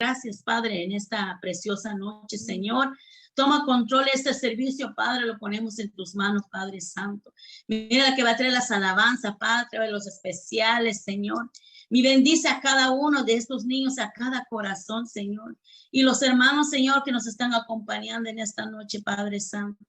gracias, Padre, en esta preciosa noche, Señor. Toma control de este servicio, Padre, lo ponemos en tus manos, Padre Santo. Mira que va a traer las alabanzas, Padre, trae los especiales, Señor. Mi bendice a cada uno de estos niños, a cada corazón, Señor. Y los hermanos, Señor, que nos están acompañando en esta noche, Padre Santo.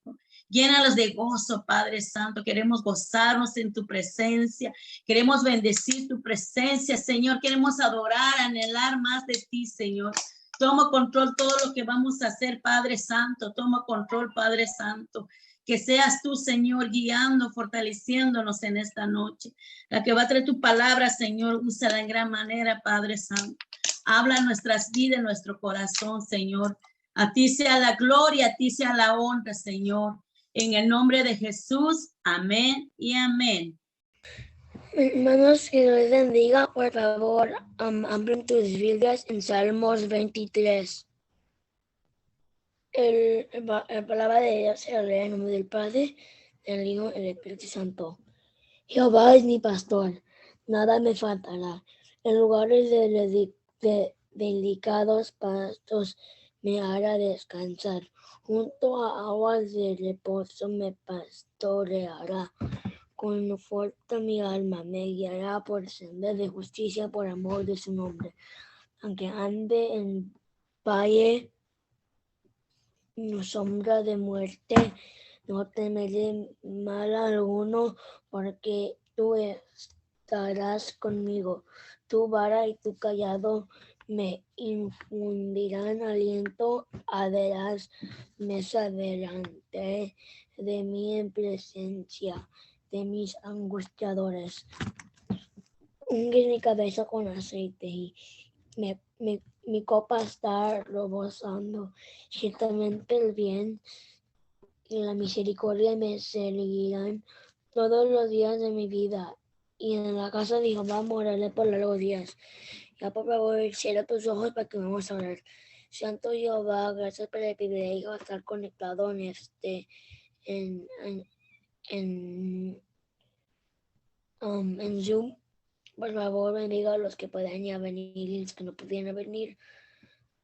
Llénalos de gozo, Padre Santo. Queremos gozarnos en tu presencia. Queremos bendecir tu presencia, Señor. Queremos adorar, anhelar más de ti, Señor. Toma control todo lo que vamos a hacer, Padre Santo. Toma control, Padre Santo. Que seas tú, Señor, guiando, fortaleciéndonos en esta noche. La que va a traer tu palabra, Señor, úsala en gran manera, Padre Santo. Habla en nuestras vidas, en nuestro corazón, Señor. A ti sea la gloria, a ti sea la honra, Señor. En el nombre de Jesús, amén y amén. Hermanos, que Dios les bendiga, por favor, abren tus Biblias en Salmos 23. La palabra de Dios se lee en nombre del Padre, del Hijo y del Espíritu Santo. Jehová es mi pastor, nada me faltará. En lugares de delicados pastos me hará descansar. Junto a aguas de reposo me pastoreará. Conforta mi alma, me guiará por sendas de justicia por amor de su nombre. Aunque ande en valle sombra de muerte, no temeré mal alguno, porque tú estarás conmigo. Tu vara y tu callado me infundirán aliento. Harás mesa delante de mí en presencia de mis angustiadores. Unge mi cabeza con aceite y mi copa está rebosando. Ciertamente el bien y la misericordia me seguirán todos los días de mi vida, y en la casa de Jehová moraré por largos días. Ya, por favor, cierra tus ojos para que vamos a orar. Santo Jehová, gracias por el privilegio de estar conectado en Zoom. Por favor, bendiga a los que puedan ya venir y los que no pudieran venir.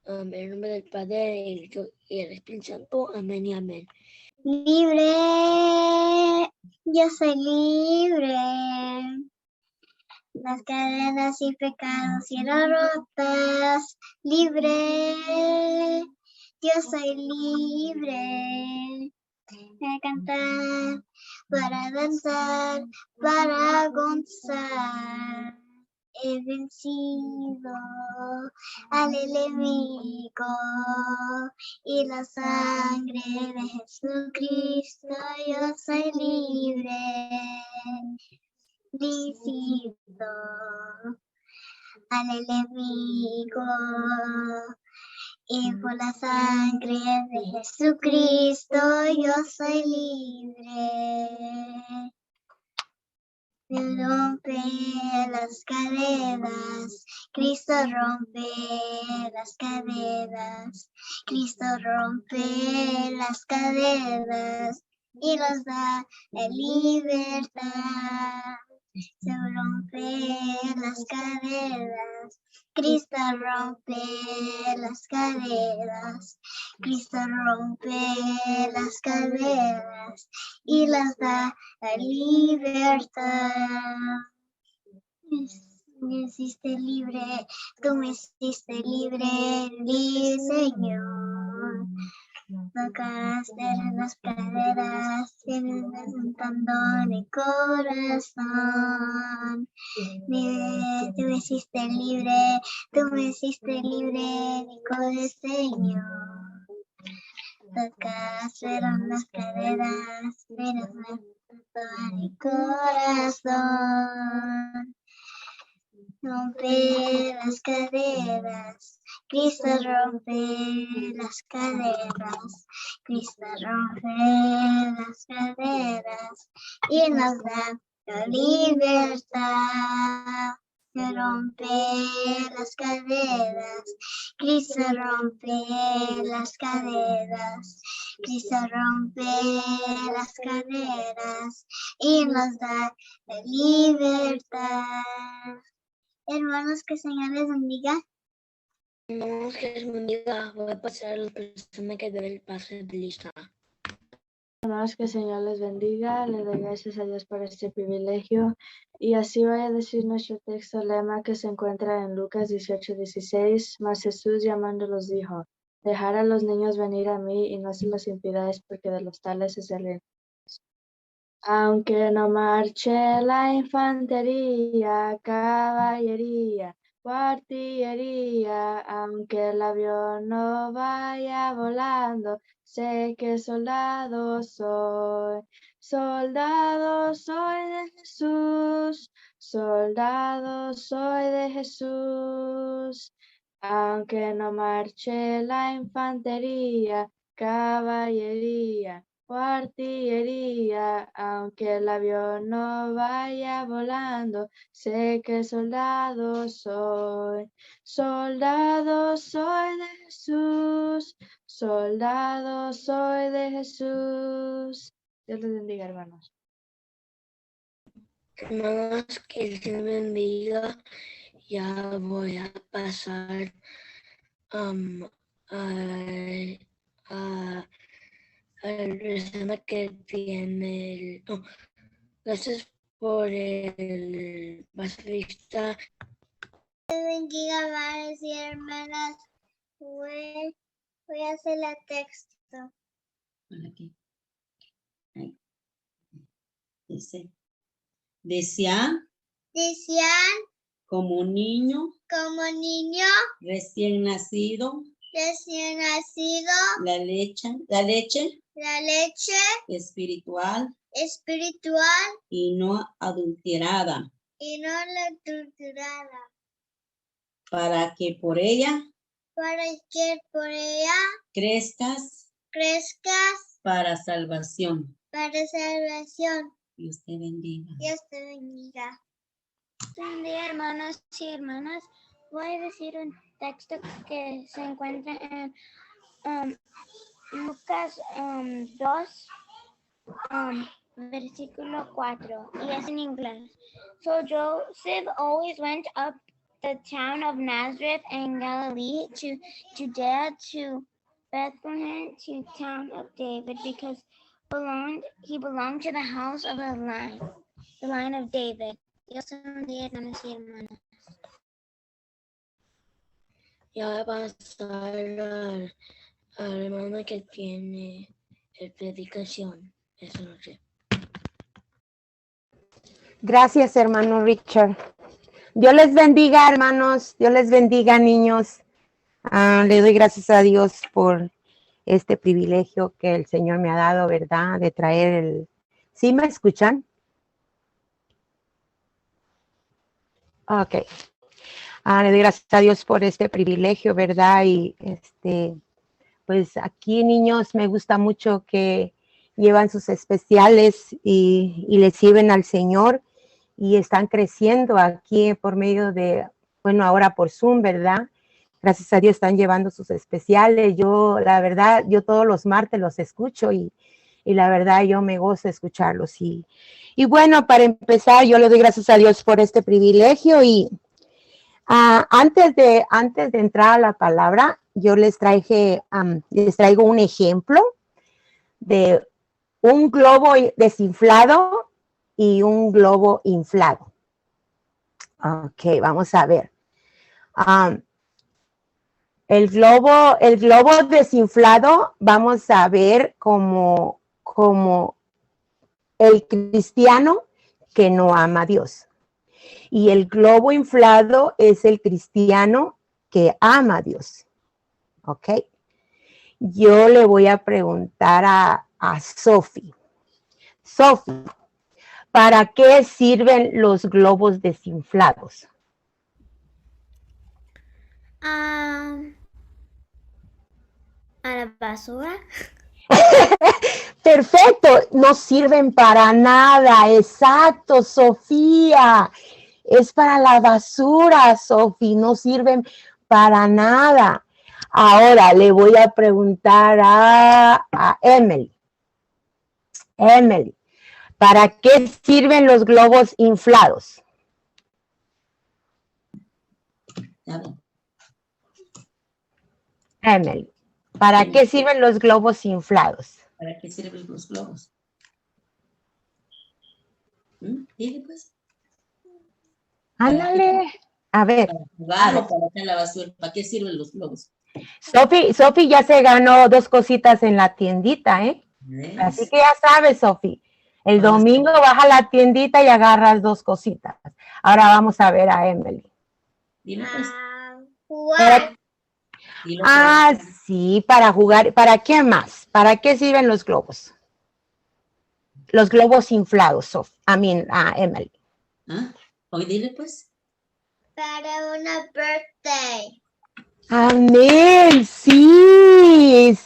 En el nombre del Padre, el Hijo y el Espíritu Santo. Amén y amén. Libre, yo soy libre. Las cadenas y pecados fueron rotas. Libre, yo soy libre. Para cantar, para danzar, para gozar. He vencido al enemigo y la sangre de Jesucristo. Yo soy libre, vencido al enemigo y por la sangre de Jesucristo yo soy libre. Rompe las cadenas, Cristo rompe las cadenas, Cristo rompe las cadenas y nos da la libertad. Se rompe las cadenas, Cristo rompe las cadenas, Cristo rompe las cadenas y las da la libertad. Me hiciste libre, tú me hiciste libre, libre Señor. Tocaste las caderas, tienes cantando mi corazón. Tú me hiciste libre, tú me hiciste libre, mi corazón, Señor. Tocaste las caderas, tienes cantando mi corazón. Rompe las caderas, Cristo rompe las caderas, Cristo rompe las caderas y nos da la libertad. Se rompe las caderas, Cristo rompe las caderas, Cristo rompe las caderas y nos da la libertad. Hermanos, que el Señor les bendiga. No, que es mi amiga. Voy a pasar a la persona que debe el pase de lista. Hermanos, que el Señor les bendiga, le doy gracias a Dios por este privilegio. Y así voy a decir nuestro texto lema que se encuentra en Lucas 18:16. Mas Jesús llamándolos dijo, dejad a los niños venir a mí y no se los impidáis, porque de los tales es el reino. Aunque no marche la infantería, caballería, o artillería, aunque el avión no vaya volando, sé que soldado soy de Jesús, soldado soy de Jesús. Aunque no marche la infantería, caballería, o artillería, aunque el avión no vaya volando, sé que soldado soy de Jesús, soldado soy de Jesús. Dios les bendiga, hermanos. Hermanos, que el Señor bendiga. Ya voy a pasar al persona que tiene el... oh, gracias por el baterista. Dios bendiga, hermanos y hermanas. Voy a hacer el texto. Aquí. Ahí. Dice, decían como niño recién nacido, la leche espiritual y no adulterada, para que por ella crezcas para salvación. Dios te bendiga. Dios te bendiga. Buen día, hermanos y hermanas. Voy a decir un texto que se encuentra en Lucas 2, versículo 4, y es en inglés. So Joseph always went up the town of Nazareth in Galilee to Judea to Bethlehem, to town of David, because he belonged to the house of the line of David. Dios te bendiga, hermanos y hermanas. Ya voy a pasar al hermano que tiene el predicación esta noche. Gracias, hermano Richard. Dios les bendiga, hermanos. Dios les bendiga, niños. Le doy gracias a Dios por este privilegio que el Señor me ha dado, ¿verdad? De traer el... ¿Sí me escuchan? Ok. Le doy gracias a Dios por este privilegio, ¿verdad? Y pues aquí, niños, me gusta mucho que llevan sus especiales y le sirven al Señor y están creciendo aquí por medio de, bueno, ahora por Zoom, ¿verdad? Gracias a Dios están llevando sus especiales. Yo, la verdad, yo todos los martes los escucho y la verdad yo me gozo escucharlos. Y bueno, para empezar, yo le doy gracias a Dios por este privilegio y antes de entrar a la palabra, yo les traigo un ejemplo de un globo desinflado y un globo inflado. Ok, vamos a ver. El globo desinflado, vamos a ver como el cristiano que no ama a Dios. Y el globo inflado es el cristiano que ama a Dios. ¿Ok? Yo le voy a preguntar a Sophie. Sophie, ¿para qué sirven los globos desinflados? ¿A la basura? Perfecto, no sirven para nada. Exacto, Sofía. Es para la basura, Sophie, no sirven para nada. Ahora le voy a preguntar a Emily. Emily, ¿para qué sirven los globos inflados? Emily, ¿para qué sirven los globos inflados? ¿Para qué sirven los globos? Dile pues. Ándale. A ver. ¿Para jugar o para echar la basura? ¿Para qué sirven los globos? Sofi ya se ganó 2 cositas en la tiendita, ¿eh? ¿Ves? Así que ya sabes, Sofi. El Vamos. domingo vas a la tiendita y agarras 2 cositas. Ahora vamos a ver a Emily. Dile pues. Jugar. Dilo pues. Sí, para jugar. ¿Para qué más? ¿Para qué sirven los globos? Los globos inflados, Emily. ¿Ah? Hoy dile pues. Para una birthday. Amén, sí,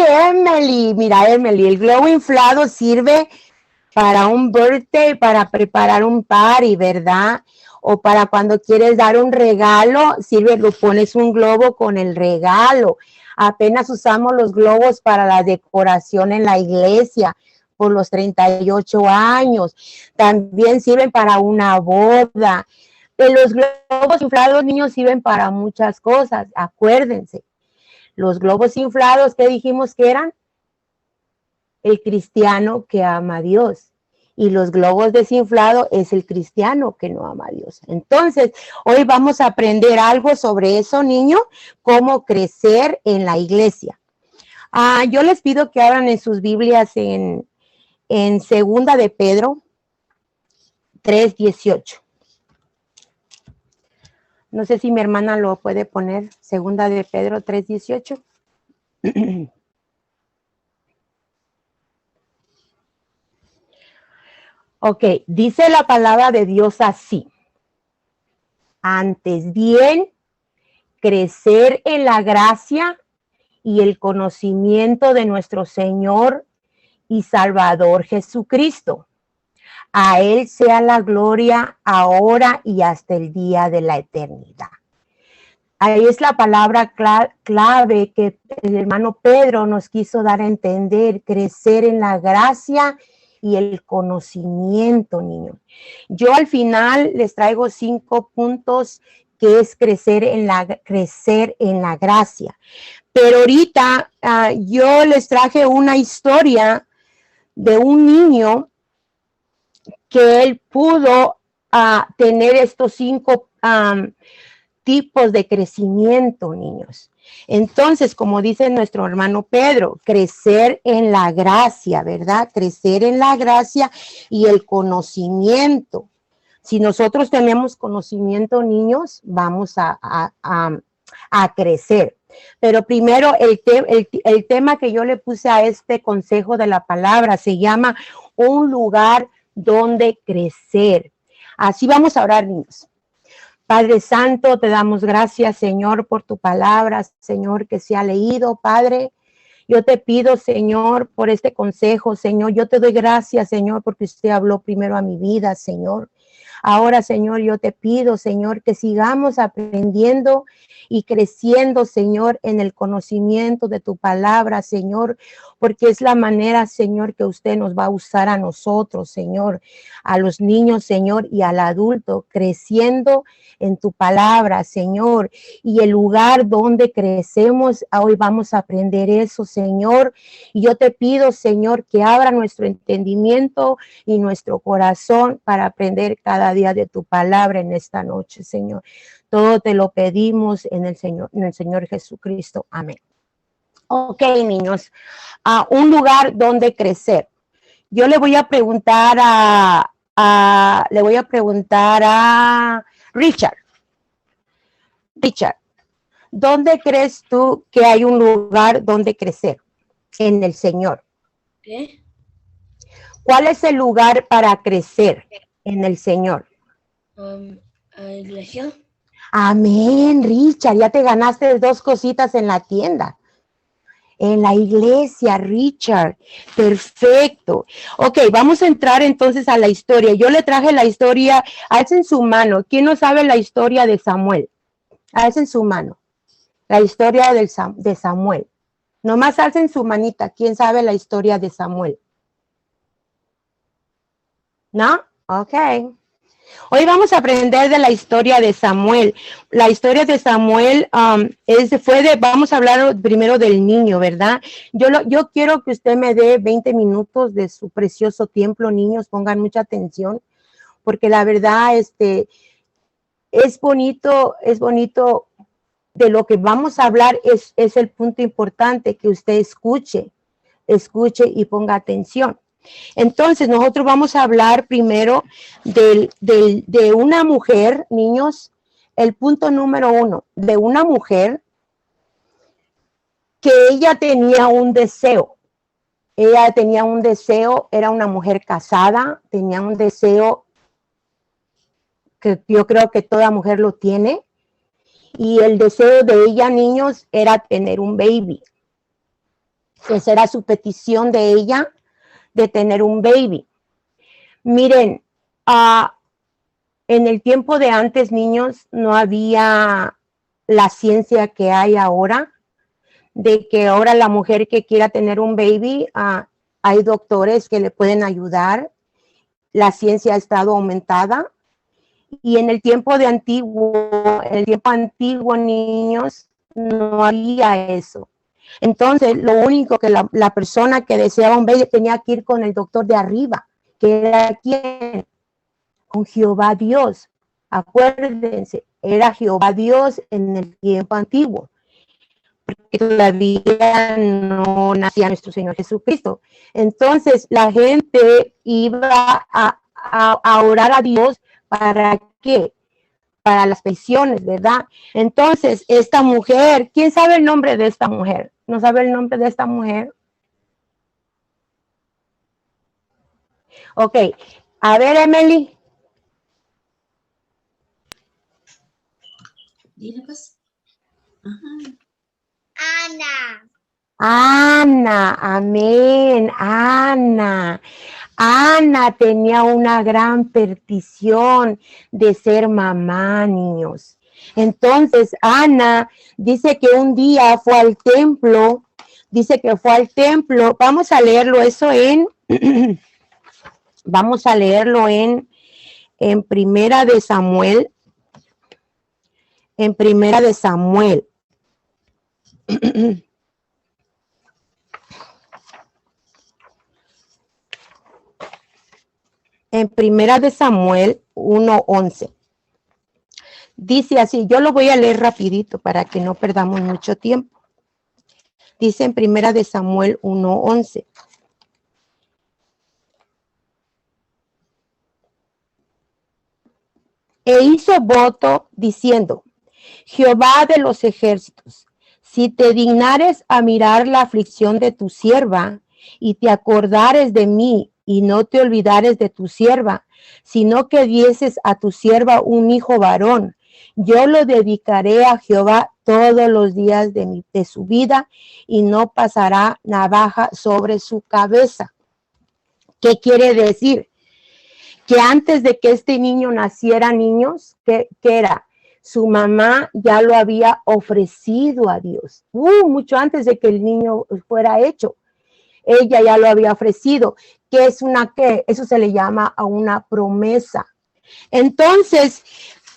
Emily. Mira, Emily, el globo inflado sirve para un birthday, para preparar un party, ¿verdad? O para cuando quieres dar un regalo, sirve, lo pones un globo con el regalo. Apenas usamos los globos para la decoración en la iglesia por los 38 años. También sirven para una boda. Los globos inflados, niños, sirven para muchas cosas. Acuérdense, los globos inflados, ¿qué dijimos que eran? El cristiano que ama a Dios. Y los globos desinflados es el cristiano que no ama a Dios. Entonces, hoy vamos a aprender algo sobre eso, niños, cómo crecer en la iglesia. Yo les pido que abran en sus Biblias en Segunda de Pedro 3:18. No sé si mi hermana lo puede poner, Segunda de Pedro 3:18. Ok, dice la palabra de Dios así. Antes bien, crecer en la gracia y el conocimiento de nuestro Señor y Salvador Jesucristo. A Él sea la gloria ahora y hasta el día de la eternidad. Ahí es la palabra clave que el hermano Pedro nos quiso dar a entender, crecer en la gracia y el conocimiento, niños. Yo al final les traigo 5 puntos que es crecer en la gracia. Pero ahorita yo les traje una historia de un niño que él pudo tener estos 5 tipos de crecimiento, niños. Entonces, como dice nuestro hermano Pedro, crecer en la gracia, ¿verdad? Crecer en la gracia y el conocimiento. Si nosotros tenemos conocimiento, niños, vamos a crecer. Pero primero, el tema que yo le puse a este consejo de la palabra se llama un lugar donde crecer. Así vamos a orar, niños. Padre Santo, te damos gracias, Señor, por tu palabra, Señor, que se ha leído, Padre. Yo te pido, Señor, por este consejo, Señor. Yo te doy gracias, Señor, porque usted habló primero a mi vida, Señor. Ahora, Señor, yo te pido, Señor, que sigamos aprendiendo y creciendo, Señor, en el conocimiento de tu palabra, Señor, porque es la manera, Señor, que usted nos va a usar a nosotros, Señor, a los niños, Señor, y al adulto, creciendo en tu palabra, Señor, y el lugar donde crecemos, hoy vamos a aprender eso, Señor, y yo te pido, Señor, que abra nuestro entendimiento y nuestro corazón para aprender cada día de tu palabra en esta noche, Señor. Todo te lo pedimos en el Señor Jesucristo. Amén. Ok, niños, un lugar donde crecer. Yo le voy a preguntar a Richard. Richard, ¿dónde crees tú que hay un lugar donde crecer? En el Señor. ¿Qué? ¿Cuál es el lugar para crecer en el Señor? ¿A la iglesia? Amén, Richard, ya te ganaste 2 cositas en la tienda. En la iglesia, Richard. Perfecto. Ok, vamos a entrar entonces a la historia. Yo le traje la historia, alcen su mano. ¿Quién no sabe la historia de Samuel? Alcen su mano. La historia de Samuel. Nomás alcen su manita. ¿Quién sabe la historia de Samuel? ¿No? Ok. Hoy vamos a aprender de la historia de Samuel. La historia de Samuel vamos a hablar primero del niño, ¿verdad? Yo quiero que usted me dé 20 minutos de su precioso tiempo, niños, pongan mucha atención, porque la verdad, es bonito de lo que vamos a hablar, es el punto importante, que usted escuche y ponga atención. Entonces, nosotros vamos a hablar primero de una mujer, niños, el punto número 1, de una mujer que ella tenía un deseo. Ella tenía un deseo, era una mujer casada, tenía un deseo que yo creo que toda mujer lo tiene, y el deseo de ella, niños, era tener un baby. Esa era su petición de ella, de tener un baby. Miren, en el tiempo de antes, niños, no había la ciencia que hay ahora, de que ahora la mujer que quiera tener un baby, hay doctores que le pueden ayudar. La ciencia ha estado aumentada. Y en el tiempo antiguo, niños, no había eso. Entonces, lo único que la persona que deseaba un baby tenía que ir con el doctor de arriba, que era ¿quién? Con Jehová Dios. Acuérdense, era Jehová Dios en el tiempo antiguo, porque todavía no nacía nuestro Señor Jesucristo. Entonces, la gente iba a orar a Dios. ¿Para qué? Para las peticiones, ¿verdad? Entonces, esta mujer, ¿quién sabe el nombre de esta mujer? ¿No sabe el nombre de esta mujer? Ok, a ver, Emily. Dile pues. Ajá. Ana. Ana, amén, Ana. Ana tenía una gran petición de ser mamá, niños. Entonces, Ana dice que un día fue al templo, vamos a leerlo eso vamos a leerlo en Primera de Samuel, En Primera de Samuel 1:11. Dice así, yo lo voy a leer rapidito para que no perdamos mucho tiempo. Dice en Primera de Samuel 1:11. E hizo voto diciendo, Jehová de los ejércitos, si te dignares a mirar la aflicción de tu sierva y te acordares de mí y no te olvidares de tu sierva, sino que dieses a tu sierva un hijo varón, yo lo dedicaré a Jehová todos los días de su vida y no pasará navaja sobre su cabeza. ¿Qué quiere decir? Que antes de que este niño naciera, niños, ¿qué era? Su mamá ya lo había ofrecido a Dios, mucho antes de que el niño fuera hecho. Ella ya lo había ofrecido. ¿Qué es eso se le llama a una promesa. Entonces,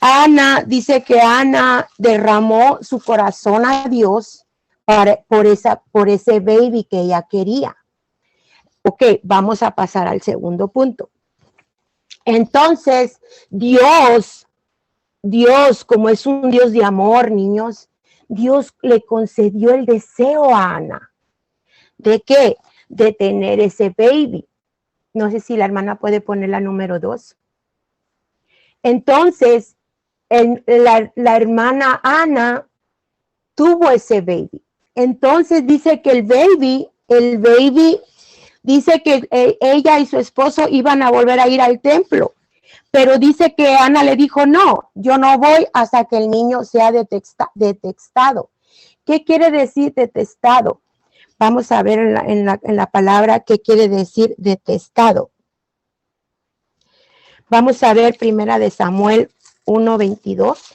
Ana dice que Ana derramó su corazón a Dios por ese baby que ella quería. Ok, vamos a pasar al segundo punto. Entonces, Dios, como es un Dios de amor, niños, Dios le concedió el deseo a Ana. ¿De qué? De tener ese baby. No sé si la hermana puede poner la número 2. Entonces, la hermana Ana tuvo ese baby. Entonces dice que el baby dice que ella y su esposo iban a volver a ir al templo. Pero dice que Ana le dijo, no, yo no voy hasta que el niño sea detestado. ¿Qué quiere decir detestado? Vamos a ver en la palabra qué quiere decir detestado. Vamos a ver Primera de Samuel 1:22.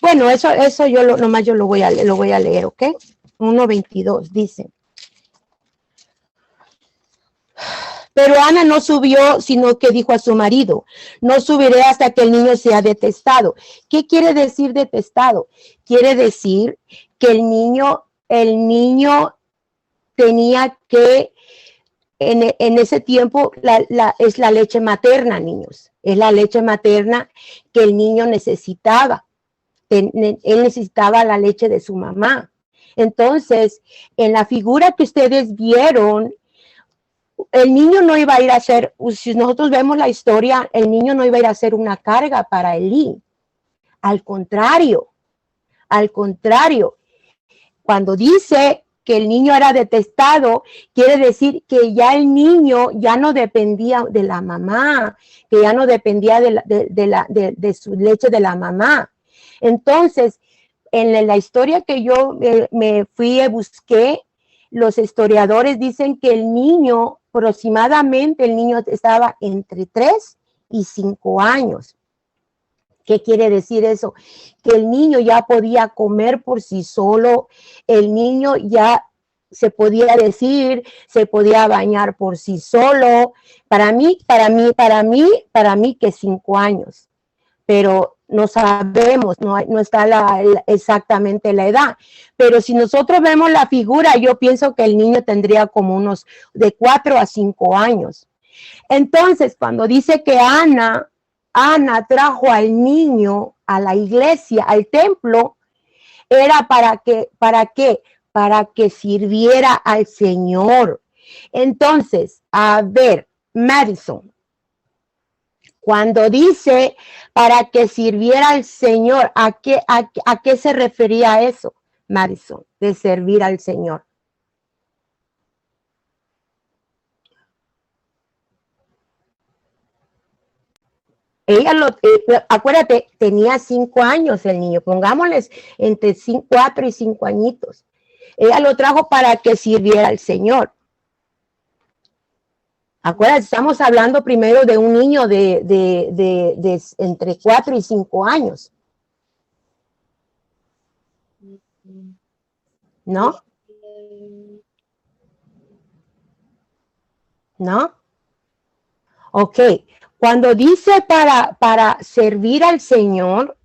Bueno, eso yo lo voy a leer, ¿ok? 1:22 dice. Pero Ana no subió, sino que dijo a su marido, no subiré hasta que el niño sea detestado. ¿Qué quiere decir detestado? Quiere decir que el niño tenía que, en ese tiempo, es la leche materna, niños. Es la leche materna que el niño necesitaba. Él necesitaba la leche de su mamá. Entonces, en la figura que ustedes vieron, el niño no iba a ir a ser, si nosotros vemos la historia, el niño no iba a ir a ser una carga para Elí. Al contrario, cuando dice que el niño era detestado, quiere decir que ya el niño ya no dependía de la mamá, que ya no dependía de su leche de la mamá. Entonces, en la historia que yo me fui y busqué, los historiadores dicen que el niño, aproximadamente el niño estaba entre 3 y 5 años. ¿Qué quiere decir eso? Que el niño ya podía comer por sí solo, el niño ya se podía decir, se podía bañar por sí solo. Para mí que 5 años, pero no sabemos, no está exactamente la edad. Pero si nosotros vemos la figura, yo pienso que el niño tendría como unos de 4 a 5 años. Entonces, cuando dice que Ana trajo al niño a la iglesia, al templo, era para qué? Para que sirviera al Señor. Entonces, a ver, Madison, cuando dice para que sirviera al Señor, ¿a qué se refería eso, Madison, de servir al Señor? Acuérdate, tenía 5 años el niño, pongámosles entre 4 y 5 añitos. Ella lo trajo para que sirviera al Señor. Acuérdate, estamos hablando primero de un niño de entre 4 y 5 años. ¿No? ¿No? Ok. Cuando dice para servir al Señor,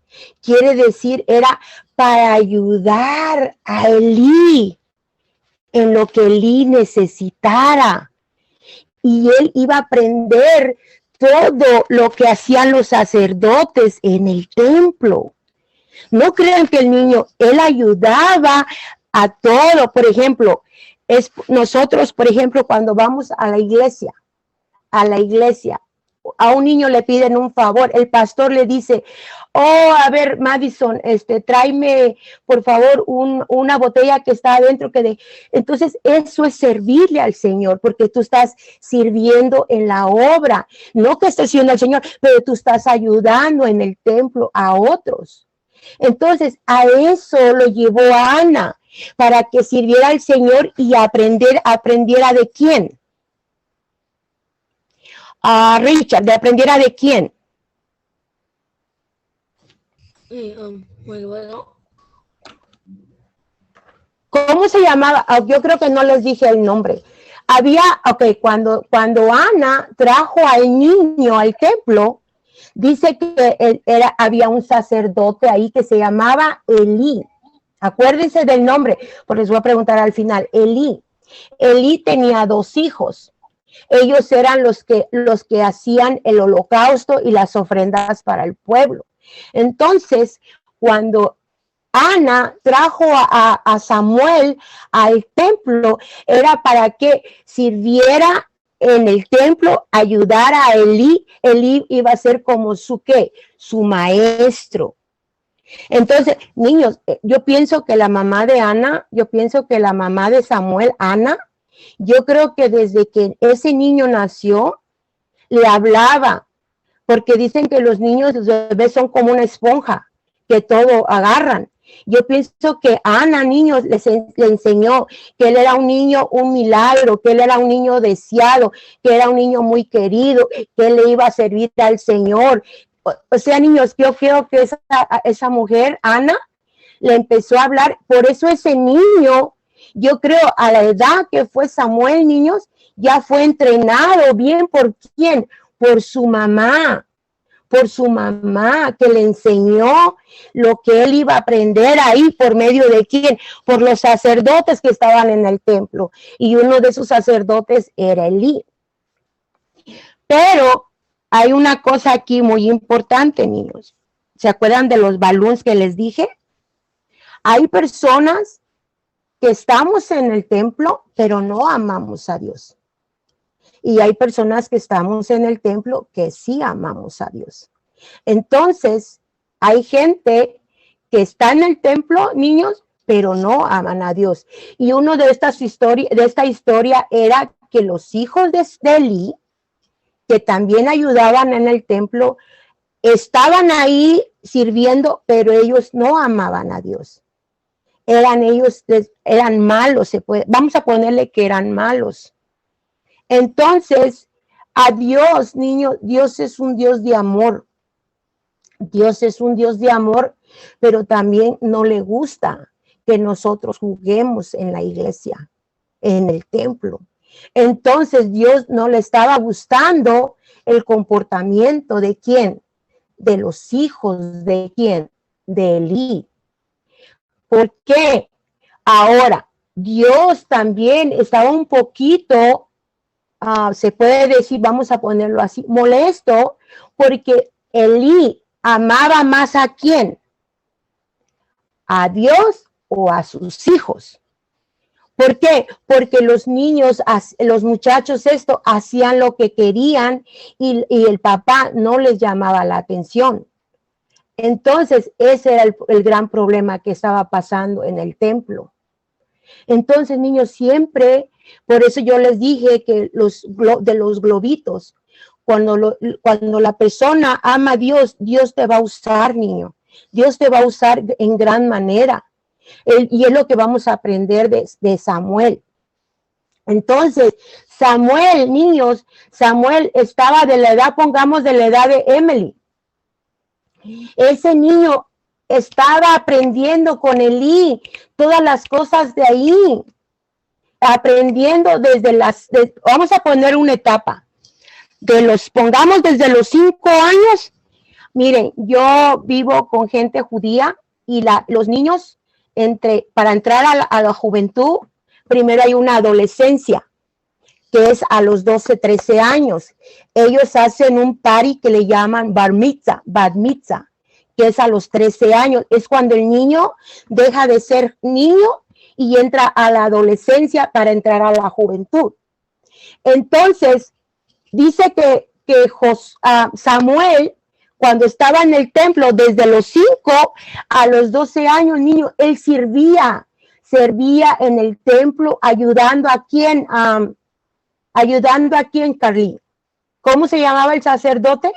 quiere decir, era para ayudar a Elí en lo que Elí necesitara. Y él iba a aprender todo lo que hacían los sacerdotes en el templo. No crean que el niño, él ayudaba a todo. Por ejemplo, nosotros, por ejemplo, cuando vamos a la iglesia, a un niño le piden un favor, el pastor le dice, oh, a ver, Madison, tráeme, por favor, una botella que está adentro. Entonces, eso es servirle al Señor, porque tú estás sirviendo en la obra. No que estés sirviendo al Señor, pero tú estás ayudando en el templo a otros. Entonces, a eso lo llevó a Ana, para que sirviera al Señor y aprendiera de quién. A Richard, ¿aprendiera de quién? Bueno. ¿Cómo se llamaba? Yo creo que no les dije el nombre. Cuando Ana trajo al niño al templo, dice que había un sacerdote ahí que se llamaba Elí. Acuérdense del nombre, porque les voy a preguntar al final. Elí tenía 2 hijos. Ellos eran los que hacían el holocausto y las ofrendas para el pueblo. Entonces, cuando Ana trajo a Samuel al templo, era para que sirviera en el templo, ayudara a Elí. Elí iba a ser como su maestro. Entonces, niños, yo pienso que la mamá de Samuel, Ana, yo creo que desde que ese niño nació, le hablaba, porque dicen que los bebés son como una esponja, que todo agarran. Yo pienso que Ana, niños, le enseñó que él era un niño, un milagro, que él era un niño deseado, que era un niño muy querido, que él le iba a servir al Señor. O sea, niños, yo creo que esa mujer, Ana, le empezó a hablar, por eso ese niño yo creo a la edad que fue Samuel, niños, ya fue entrenado bien. ¿Por quién? Por su mamá que le enseñó lo que él iba a aprender ahí. ¿Por medio de quién? Por los sacerdotes que estaban en el templo, y uno de esos sacerdotes era Elí. Pero hay una cosa aquí muy importante, niños. ¿Se acuerdan de los balones que les dije? Hay personas que estamos en el templo, pero no amamos a Dios. Y hay personas que estamos en el templo que sí amamos a Dios. Entonces, hay gente que está en el templo, niños, pero no aman a Dios. Y uno de esta historia era que los hijos de Elí, que también ayudaban en el templo, estaban ahí sirviendo, pero ellos no amaban a Dios. Eran malos, vamos a ponerle que eran malos. Entonces, a Dios, niño, Dios es un Dios de amor. Dios es un Dios de amor, pero también no le gusta que nosotros juguemos en la iglesia, en el templo. Entonces, Dios no le estaba gustando el comportamiento de ¿quién? De los hijos de ¿quién? De Elí. ¿Por qué? Ahora, Dios también estaba un poquito, se puede decir, vamos a ponerlo así, molesto, porque Elí amaba más a ¿quién? ¿A Dios o a sus hijos? ¿Por qué? Porque los niños, los muchachos hacían lo que querían y el papá no les llamaba la atención. Entonces, ese era el gran problema que estaba pasando en el templo. Entonces, niños, siempre, por eso yo les dije que de los globitos, cuando la persona ama a Dios, Dios te va a usar, niño. Dios te va a usar en gran manera. Y es lo que vamos a aprender de Samuel. Entonces, Samuel, niños, Samuel estaba de la edad, pongamos de la edad de Emily. Ese niño estaba aprendiendo con Elí todas las cosas de ahí, aprendiendo vamos a poner una etapa, pongamos desde los 5 años. Miren, yo vivo con gente judía y los niños, para entrar a la juventud, primero hay una adolescencia, que es a los 12, 13 años. Ellos hacen un party que le llaman bar mitzvah, que es a los 13 años. Es cuando el niño deja de ser niño y entra a la adolescencia para entrar a la juventud. Entonces, dice que Samuel, cuando estaba en el templo, desde los 5 a los 12 años, niño, él servía en el templo, ayudando a quién, Carly. ¿Cómo se llamaba el sacerdote?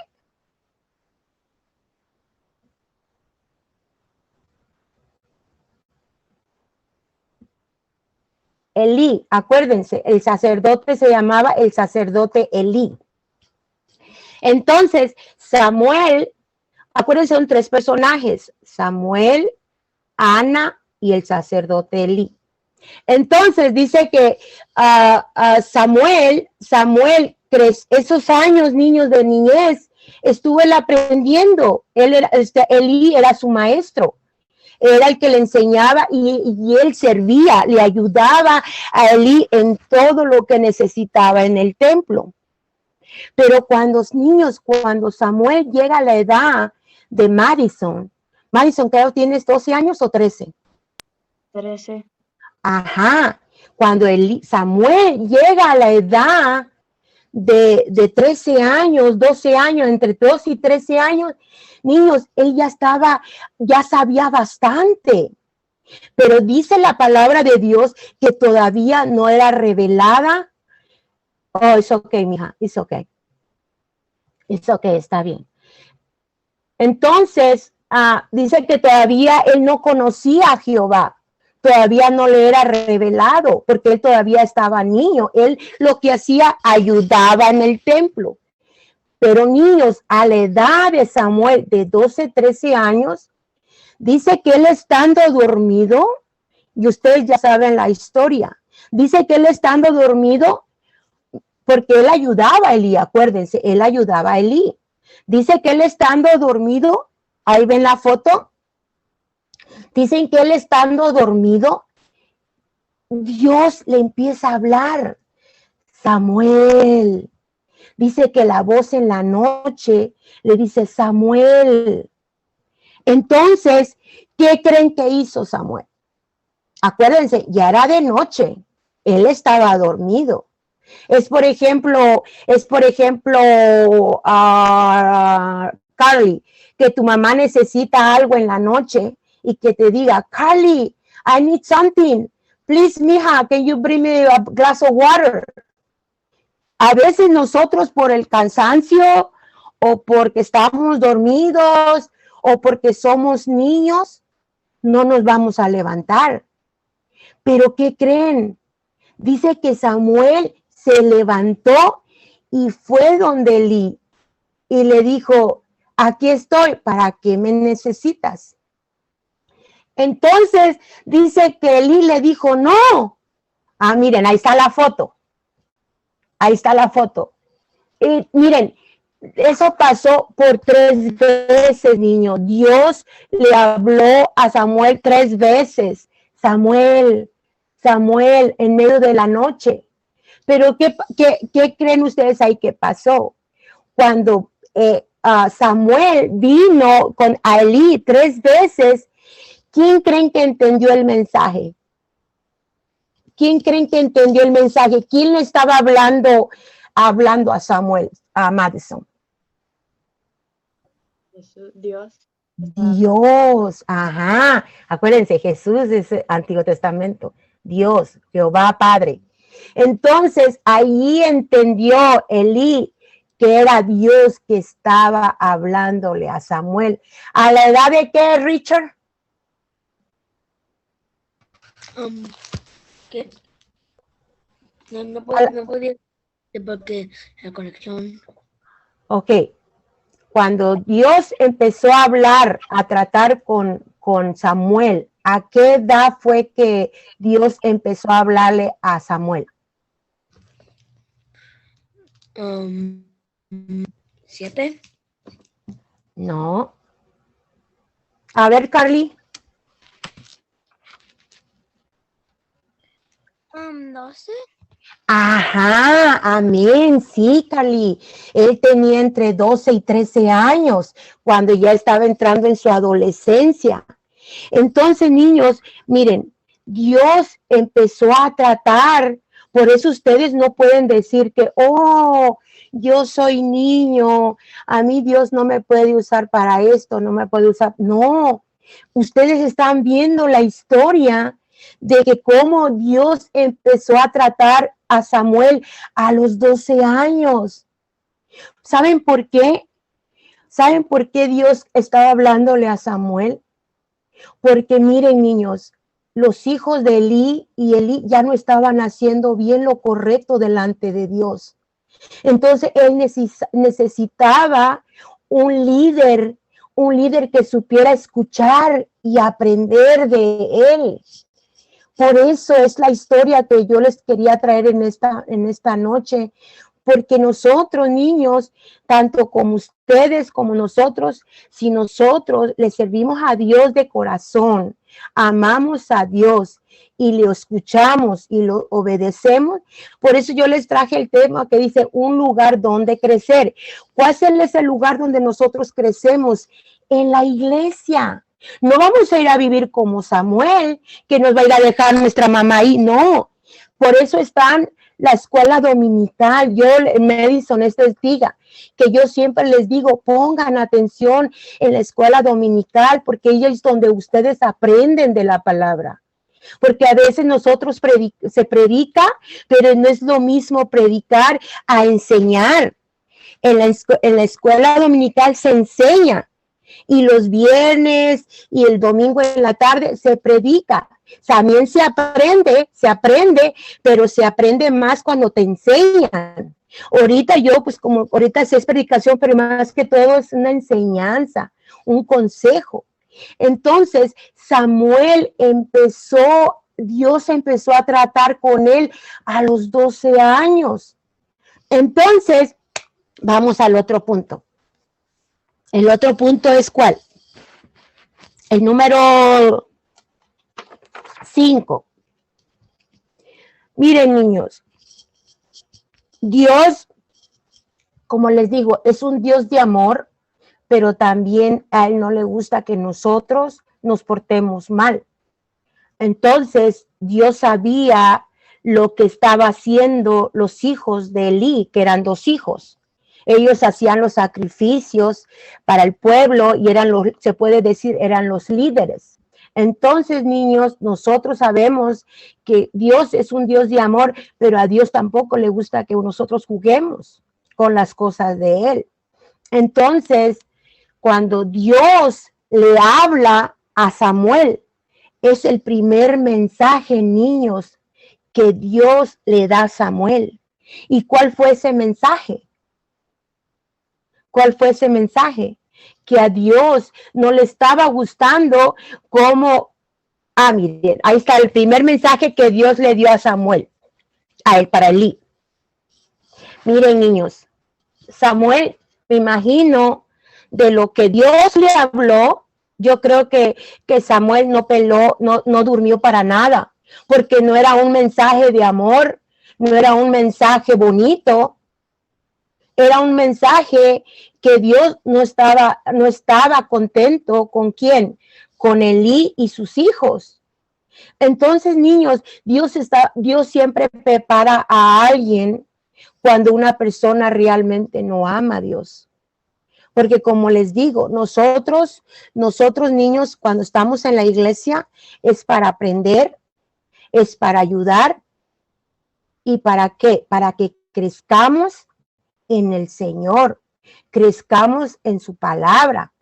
Elí, acuérdense, el sacerdote se llamaba el sacerdote Elí. Entonces, Samuel, acuérdense, son 3 personajes: Samuel, Ana y el sacerdote Elí. Entonces, dice que Samuel, esos años, niños, de niñez, estuvo él aprendiendo. Elí era su maestro. Era el que le enseñaba y él servía, le ayudaba a Elí en todo lo que necesitaba en el templo. Pero cuando Samuel llega a la edad de Madison, creo, ¿tienes 12 años o 13? 13. Ajá, cuando Samuel llega a la edad de 13 años, 12 años, entre 12 y 13 años, niños, él ya sabía bastante. Pero dice la palabra de Dios que todavía no era revelada. Oh, it's okay, mija, it's okay. It's okay, está bien. Entonces, dice que todavía él no conocía a Jehová. Todavía no le era revelado, porque él todavía estaba niño. Él lo que hacía, ayudaba en el templo. Pero niños, a la edad de Samuel, de 12, 13 años, dice que él estando dormido, y ustedes ya saben la historia. Dice que él estando dormido, porque él ayudaba a Elí, acuérdense, él ayudaba a Elí. Dice que él estando dormido, ahí ven la foto, dicen que él estando dormido, Dios le empieza a hablar, Samuel. Dice que la voz en la noche le dice, Samuel. Entonces, ¿qué creen que hizo Samuel? Acuérdense, ya era de noche, él estaba dormido. Es por ejemplo, Carly, que tu mamá necesita algo en la noche y que te diga, Carly, I need something. Please, mija, can you bring me a glass of water? A veces nosotros por el cansancio o porque estamos dormidos o porque somos niños, no nos vamos a levantar. Pero ¿qué creen? Dice que Samuel se levantó y fue donde Elí y le dijo, aquí estoy, ¿para qué me necesitas? Entonces dice que Elí le dijo, no. Ah, miren, ahí está la foto. Ahí está la foto. Y miren, eso pasó por 3 veces, niño. Dios le habló a Samuel 3 veces. Samuel, Samuel, en medio de la noche. Pero ¿qué creen ustedes ahí que pasó? Cuando Samuel vino con Elí 3 veces, ¿quién creen que entendió el mensaje? ¿Quién creen que entendió el mensaje? ¿Quién le estaba hablando a Samuel, a Madison? Dios. Dios, ajá. Acuérdense, Jesús es el Antiguo Testamento. Dios, Jehová Padre. Entonces, ahí entendió Elí que era Dios que estaba hablándole a Samuel. ¿A la edad de qué, Richard? ¿Qué? No podía porque la conexión. Ok. Cuando Dios empezó a hablar, a tratar con Samuel, ¿a qué edad fue que Dios empezó a hablarle a Samuel? 7. No. A ver, Carly. 12. Ajá, amén, sí, Carly. Él tenía entre 12 y 13 años cuando ya estaba entrando en su adolescencia. Entonces, niños, miren, Dios empezó a tratar, por eso ustedes no pueden decir que, oh, yo soy niño, a mí Dios no me puede usar para esto, no me puede usar. No, ustedes están viendo la historia de que cómo Dios empezó a tratar a Samuel a los 12 años. ¿Saben por qué? ¿Saben por qué Dios estaba hablándole a Samuel? Porque miren, niños, los hijos de Elí y Elí ya no estaban haciendo bien lo correcto delante de Dios. Entonces él necesitaba un líder que supiera escuchar y aprender de él. Por eso es la historia que yo les quería traer en esta noche, porque nosotros, niños, tanto como ustedes como nosotros, si nosotros le servimos a Dios de corazón, amamos a Dios y le escuchamos y lo obedecemos, por eso yo les traje el tema que dice un lugar donde crecer. ¿Cuál es el lugar donde nosotros crecemos? En la iglesia. No vamos a ir a vivir como Samuel, que nos va a ir a dejar nuestra mamá ahí, no. Por eso están la escuela dominical. Yo, Madison es testiga, que yo siempre les digo, pongan atención en la escuela dominical, porque ella es donde ustedes aprenden de la palabra. Porque a veces nosotros se predica, pero no es lo mismo predicar a enseñar. En la escuela dominical se enseña. Y los viernes y el domingo en la tarde se predica. También se aprende, pero se aprende más cuando te enseñan. Ahorita yo, pues como ahorita sí es predicación, pero más que todo es una enseñanza, un consejo. Entonces, Samuel empezó Dios empezó a tratar con él a los 12 años. Entonces, vamos al otro punto. El otro punto es ¿cuál? El número 5. Miren, niños, Dios, como les digo, es un Dios de amor, pero también a Él no le gusta que nosotros nos portemos mal. Entonces, Dios sabía lo que estaba haciendo los hijos de Elí, que eran 2 hijos. Ellos hacían los sacrificios para el pueblo y eran los, se puede decir, eran los líderes. Entonces, niños, nosotros sabemos que Dios es un Dios de amor, pero a Dios tampoco le gusta que nosotros juguemos con las cosas de Él. Entonces, cuando Dios le habla a Samuel, es el primer mensaje, niños, que Dios le da a Samuel. ¿Y cuál fue ese mensaje? ¿Cuál fue ese mensaje? Que a Dios no le estaba gustando como, miren, ahí está el primer mensaje que Dios le dio a Samuel, a él, para Elí. Miren, niños, Samuel, me imagino, de lo que Dios le habló, yo creo que Samuel no durmió para nada, porque no era un mensaje de amor, no era un mensaje bonito, era un mensaje que Dios no estaba contento. ¿Con quién? Con Elí y sus hijos. Entonces, niños, Dios siempre prepara a alguien cuando una persona realmente no ama a Dios. Porque como les digo, nosotros niños, cuando estamos en la iglesia, es para aprender, es para ayudar. ¿Y para qué? Para que crezcamos en el Señor, crezcamos en su palabra,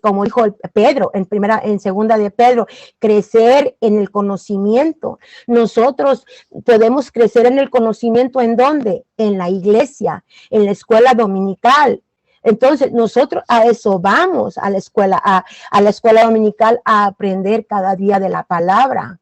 como dijo Pedro, en segunda de Pedro, crecer en el conocimiento. Nosotros podemos crecer en el conocimiento, ¿en dónde? En la iglesia, en la escuela dominical. Entonces, nosotros a eso vamos, a la escuela dominical, a aprender cada día de la palabra.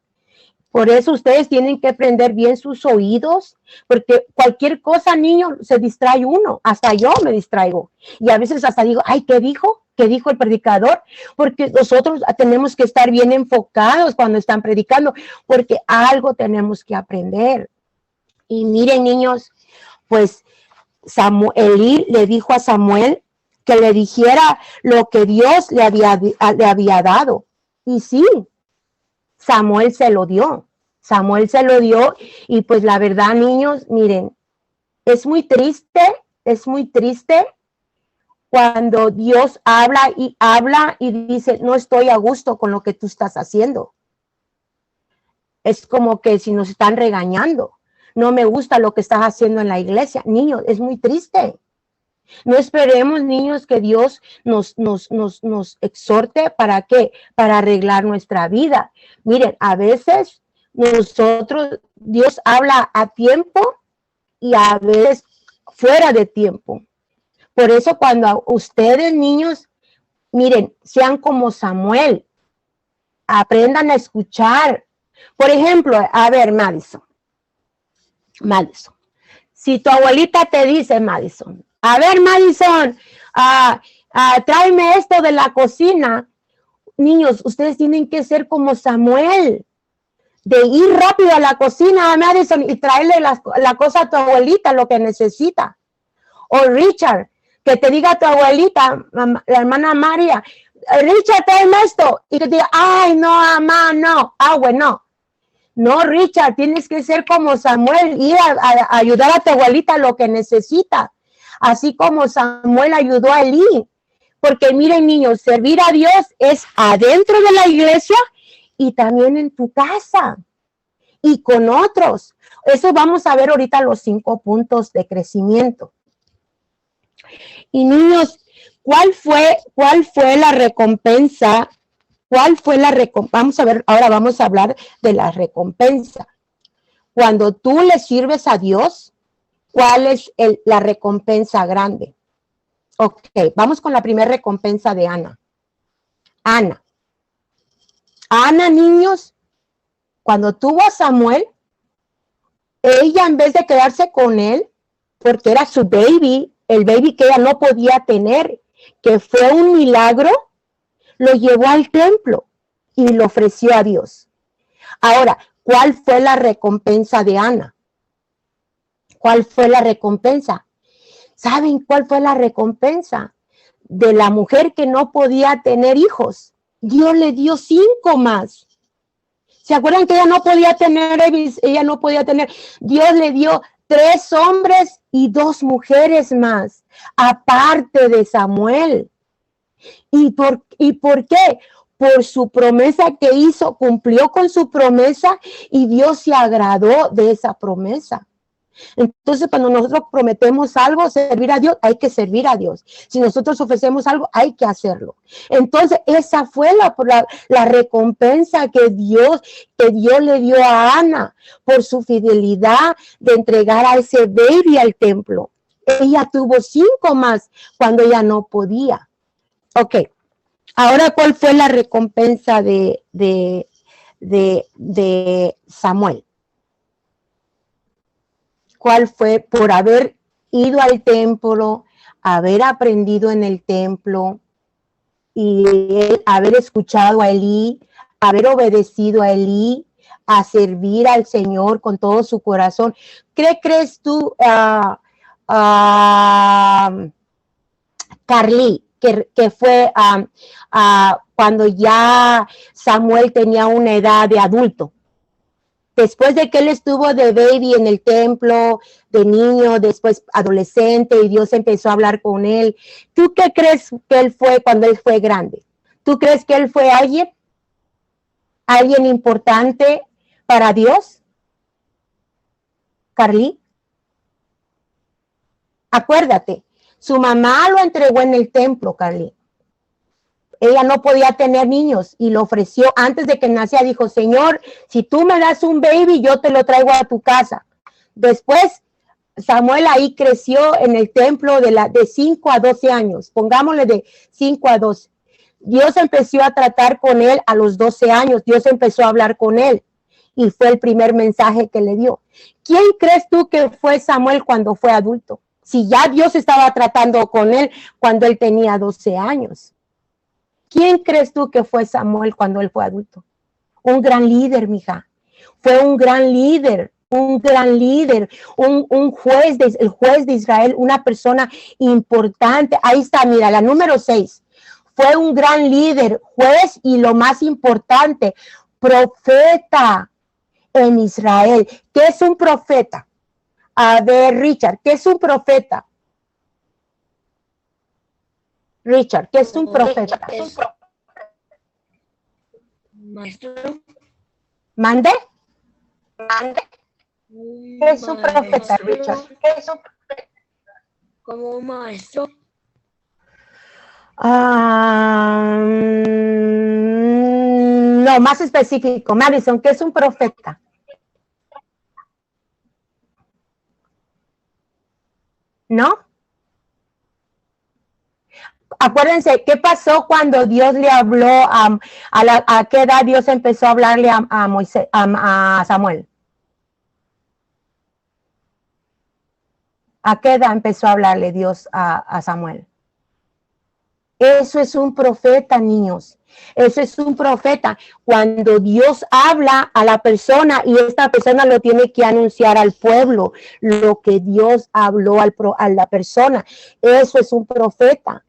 Por eso ustedes tienen que prender bien sus oídos, porque cualquier cosa, niño, se distrae uno. Hasta yo me distraigo. Y a veces hasta digo, ay, ¿qué dijo? ¿Qué dijo el predicador? Porque nosotros tenemos que estar bien enfocados cuando están predicando, porque algo tenemos que aprender. Y miren, niños, pues Elí le dijo a Samuel que le dijera lo que Dios le había dado. Y sí, Samuel se lo dio. Y pues la verdad, niños, miren, es muy triste cuando Dios habla y dice, no estoy a gusto con lo que tú estás haciendo. Es como que si nos están regañando. No me gusta lo que estás haciendo en la iglesia. Niños, es muy triste. No esperemos, niños, que Dios nos exhorte. ¿Para qué? Para arreglar nuestra vida. Miren, a veces Dios habla a tiempo y a veces fuera de tiempo. Por eso cuando ustedes, niños, miren, sean como Samuel, aprendan a escuchar. Por ejemplo, a ver, Madison, si tu abuelita te dice, Madison, a ver, Madison, tráeme esto de la cocina. Niños, ustedes tienen que ser como Samuel, de ir rápido a la cocina, Madison, y traerle la cosa a tu abuelita, lo que necesita. O Richard, que te diga a tu abuelita, la hermana María, Richard, tráeme esto. Y que te diga, ay, no, mamá, no. Bueno. No, Richard, tienes que ser como Samuel, ir a ayudar a tu abuelita lo que necesita. Así como Samuel ayudó a Elí. Porque miren, niños, servir a Dios es adentro de la iglesia y también en tu casa y con otros. Eso vamos a ver ahorita los 5 puntos de crecimiento. Y niños, ¿cuál fue la recompensa? Vamos a ver, ahora vamos a hablar de la recompensa. Cuando tú le sirves a Dios, ¿cuál es la recompensa grande? Ok, vamos con la primera recompensa de Ana. Ana, niños, cuando tuvo a Samuel, ella en vez de quedarse con él, porque era su baby, el baby que ella no podía tener, que fue un milagro, lo llevó al templo y lo ofreció a Dios. Ahora, ¿cuál fue la recompensa de Ana? ¿Cuál fue la recompensa? ¿Saben cuál fue la recompensa? De la mujer que no podía tener hijos. Dios le dio 5 más. ¿Se acuerdan que ella no podía tener? Dios le dio 3 hombres y 2 mujeres más, aparte de Samuel. ¿Y por qué? Por su promesa que hizo, cumplió con su promesa y Dios se agradó de esa promesa. Entonces, cuando nosotros prometemos algo, servir a Dios, hay que servir a Dios. Si nosotros ofrecemos algo, hay que hacerlo. Entonces, esa fue la recompensa que Dios le dio a Ana por su fidelidad de entregar a ese baby al templo. Ella tuvo 5 más cuando ella no podía. Ok. Ahora, ¿cuál fue la recompensa de Samuel? ¿Cuál fue? Por haber ido al templo, haber aprendido en el templo y haber escuchado a Elí, haber obedecido a Elí, a servir al Señor con todo su corazón. ¿Qué crees tú, Carly, que fue cuando ya Samuel tenía una edad de adulto? Después de que él estuvo de baby en el templo, de niño, después adolescente, y Dios empezó a hablar con él. ¿Tú qué crees que él fue cuando él fue grande? ¿Tú crees que él fue alguien importante para Dios? Carly, acuérdate, su mamá lo entregó en el templo, Carly. Ella no podía tener niños y lo ofreció antes de que naciera. Dijo, Señor, si tú me das un baby, yo te lo traigo a tu casa. Después, Samuel ahí creció en el templo de 5 a 12 años. Pongámosle de 5 a 12. Dios empezó a tratar con él a los 12 años. Dios empezó a hablar con él y fue el primer mensaje que le dio. ¿Quién crees tú que fue Samuel cuando fue adulto? Si ya Dios estaba tratando con él cuando él tenía 12 años. ¿Quién crees tú que fue Samuel cuando él fue adulto? Un gran líder, mija. Fue un gran líder, un juez, el juez de Israel, una persona importante. Ahí está, mira, la número 6. Fue un gran líder, juez y lo más importante, profeta en Israel. ¿Qué es un profeta? A ver, Richard, ¿qué es un profeta? Richard, ¿qué es un profeta? Maestro. ¿Mande? ¿Qué es un profeta, Richard? ¿Qué es un profeta? Como un maestro. No, más específico. Madison, ¿qué es un profeta? ¿No? Acuérdense, ¿qué pasó cuando Dios le habló a qué edad Dios empezó a hablarle a Samuel? ¿A qué edad empezó a hablarle Dios a Samuel? Eso es un profeta, niños. Eso es un profeta. Cuando Dios habla a la persona y esta persona lo tiene que anunciar al pueblo, lo que Dios habló a la persona. Eso es un profeta.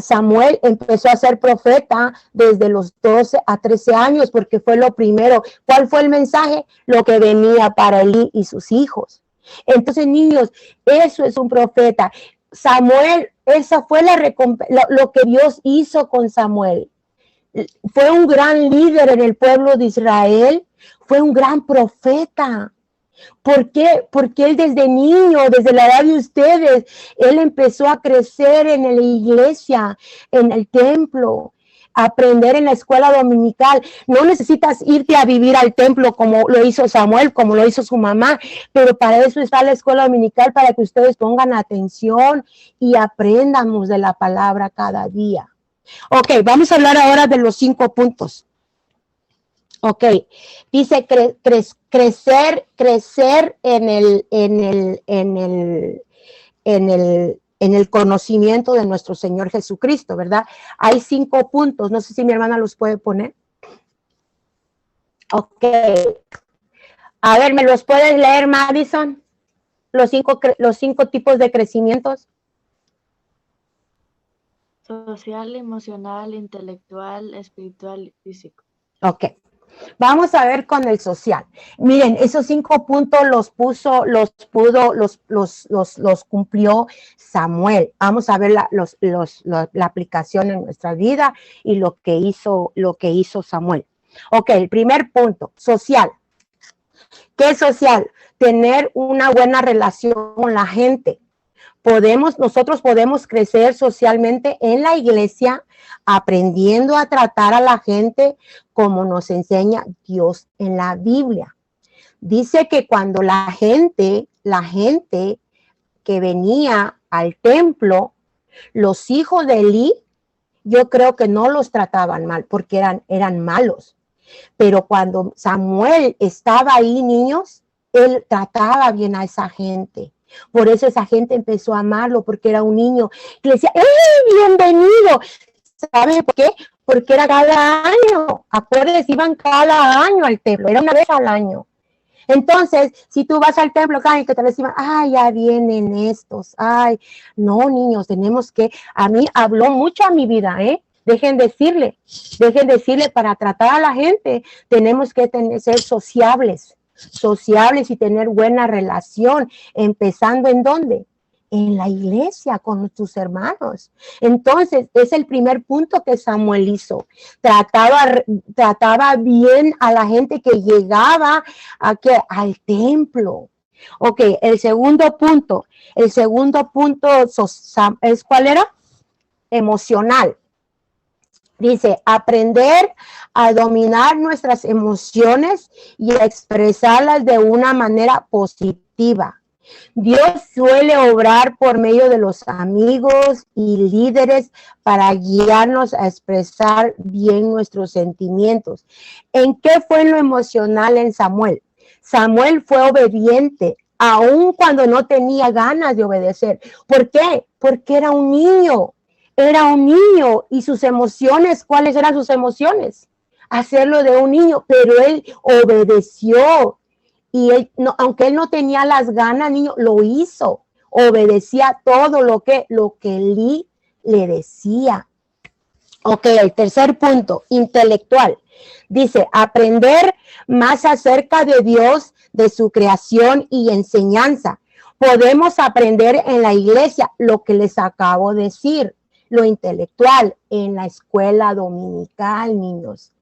Samuel empezó a ser profeta desde los 12 a 13 años porque fue lo primero. ¿Cuál fue el mensaje? Lo que venía para Elí y sus hijos. Entonces, niños, eso es un profeta. Samuel, esa fue lo que Dios hizo con Samuel. Fue un gran líder en el pueblo de Israel. Fue un gran profeta. ¿Por qué? Porque él desde niño, desde la edad de ustedes, él empezó a crecer en la iglesia, en el templo, a aprender en la escuela dominical. No necesitas irte a vivir al templo como lo hizo Samuel, como lo hizo su mamá, pero para eso está la escuela dominical, para que ustedes pongan atención y aprendamos de la palabra cada día. Ok, vamos a hablar ahora de los 5 puntos. Ok, dice crecer en el conocimiento de nuestro Señor Jesucristo, ¿verdad? Hay 5 puntos, no sé si mi hermana los puede poner. Ok. A ver, ¿me los puedes leer, Madison? Los cinco tipos de crecimientos. Social, emocional, intelectual, espiritual y físico. Ok. Vamos a ver con el social. Miren, esos 5 puntos los cumplió Samuel. Vamos a ver la aplicación en nuestra vida y lo que hizo Samuel. Ok, el primer punto, social. ¿Qué es social? Tener una buena relación con la gente. Nosotros podemos crecer socialmente en la iglesia, aprendiendo a tratar a la gente como nos enseña Dios en la Biblia. Dice que cuando la gente que venía al templo, los hijos de Elí, yo creo que no los trataban mal porque eran malos. Pero cuando Samuel estaba ahí, niños, él trataba bien a esa gente. Por eso esa gente empezó a amarlo, porque era un niño. Y le decía, ¡hey, bienvenido! ¿Sabe por qué? Porque era cada año. Acuérdense, iban cada año al templo. Era una vez al año. Entonces, si tú vas al templo, cada año que te reciban, ¡ay, ya vienen estos! ¡Ay! No, niños, tenemos que... A mí habló mucho a mi vida, ¿eh? Dejen decirle, para tratar a la gente, tenemos que ser sociables y tener buena relación, empezando ¿en dónde? En la iglesia, con tus hermanos. Entonces, es el primer punto que Samuel hizo. Trataba bien a la gente que llegaba al templo. Ok, el segundo punto es, ¿cuál era? Emocional. Dice, aprender a dominar nuestras emociones y a expresarlas de una manera positiva. Dios suele obrar por medio de los amigos y líderes para guiarnos a expresar bien nuestros sentimientos. ¿En qué fue lo emocional en Samuel? Samuel fue obediente, aun cuando no tenía ganas de obedecer. ¿Por qué? Porque era un niño. Y sus emociones, ¿cuáles eran sus emociones? Hacerlo de un niño, pero él obedeció. Y él, aunque él no tenía las ganas, niño, lo hizo. Obedecía todo lo que Elí le decía. Ok, el tercer punto, intelectual. Dice, aprender más acerca de Dios, de su creación y enseñanza. Podemos aprender en la iglesia lo que les acabo de decir. Lo intelectual en la escuela dominical, niños.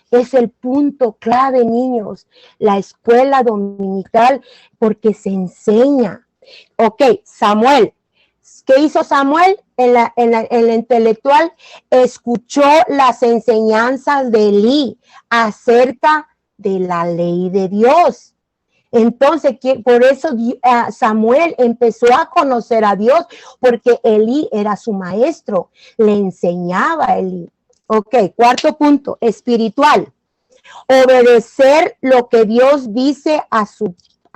Es el punto clave, niños. La escuela dominical, porque se enseña. Ok, Samuel. ¿Qué hizo Samuel en la intelectual? Escuchó las enseñanzas de Elí acerca de la ley de Dios. Entonces, por eso Samuel empezó a conocer a Dios, porque Elí era su maestro, le enseñaba a Elí. Ok, cuarto punto, espiritual. Obedecer lo que Dios dice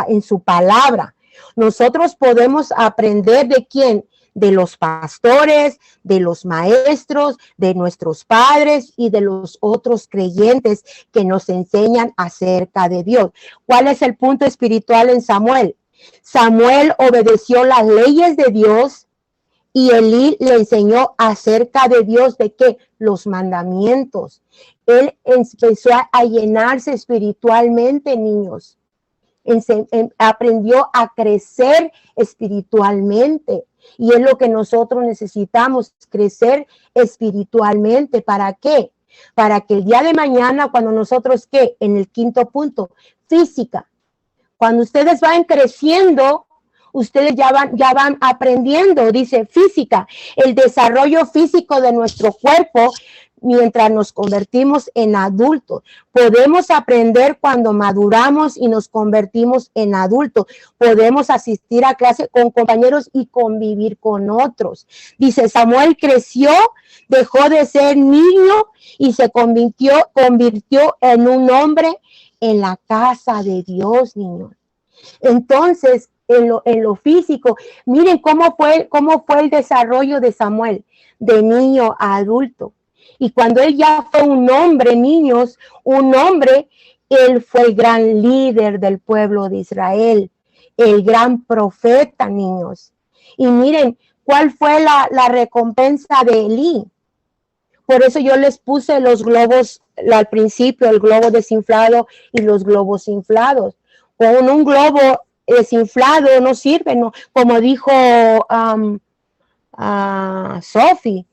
en su palabra. Nosotros podemos aprender ¿de quién? De los pastores, de los maestros, de nuestros padres y de los otros creyentes que nos enseñan acerca de Dios. ¿Cuál es el punto espiritual en Samuel? Samuel obedeció las leyes de Dios y Elí le enseñó acerca de Dios, ¿de qué? Los mandamientos. Él empezó a llenarse espiritualmente, niños. Aprendió a crecer espiritualmente. Y es lo que nosotros necesitamos, crecer espiritualmente. ¿Para qué? Para que el día de mañana, cuando nosotros, ¿qué? En el quinto punto, física. Cuando ustedes van creciendo, ustedes ya van aprendiendo, dice física. El desarrollo físico de nuestro cuerpo mientras nos convertimos en adultos. Podemos aprender cuando maduramos y nos convertimos en adultos. Podemos asistir a clase con compañeros y convivir con otros. Dice, Samuel creció, dejó de ser niño y se convirtió en un hombre en la casa de Dios, niños. Entonces, en lo físico, miren cómo fue el desarrollo de Samuel, de niño a adulto. Y cuando él ya fue un hombre, niños, él fue el gran líder del pueblo de Israel, el gran profeta, niños. Y miren, ¿cuál fue la recompensa de Elí? Por eso yo les puse los globos al principio, el globo desinflado y los globos inflados. Con un globo desinflado no sirve, no, como dijo Sophie,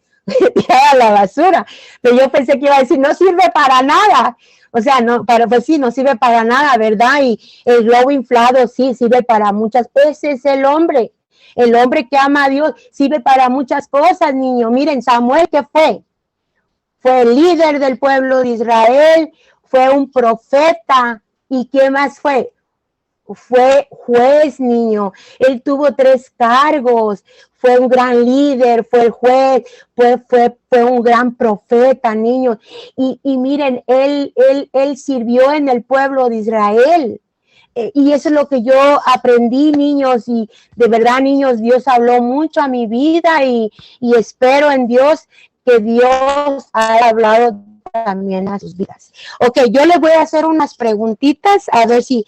a la basura. Pero yo pensé que iba a decir, no sirve para nada. O sea, no, pues sí, no sirve para nada, ¿verdad? Y el globo inflado sí sirve para muchas. Ese es el hombre que ama a Dios, sirve para muchas cosas, niño. Miren, Samuel, ¿qué fue? Fue el líder del pueblo de Israel, fue un profeta. ¿Y qué más fue? Fue juez, niño. Él tuvo 3 cargos. Fue un gran líder, fue el juez, fue un gran profeta, niños. Y miren, él sirvió en el pueblo de Israel. Y eso es lo que yo aprendí, niños. Y de verdad, niños, Dios habló mucho a mi vida y espero en Dios que Dios haya hablado también a sus vidas. Ok, yo les voy a hacer unas preguntitas a ver si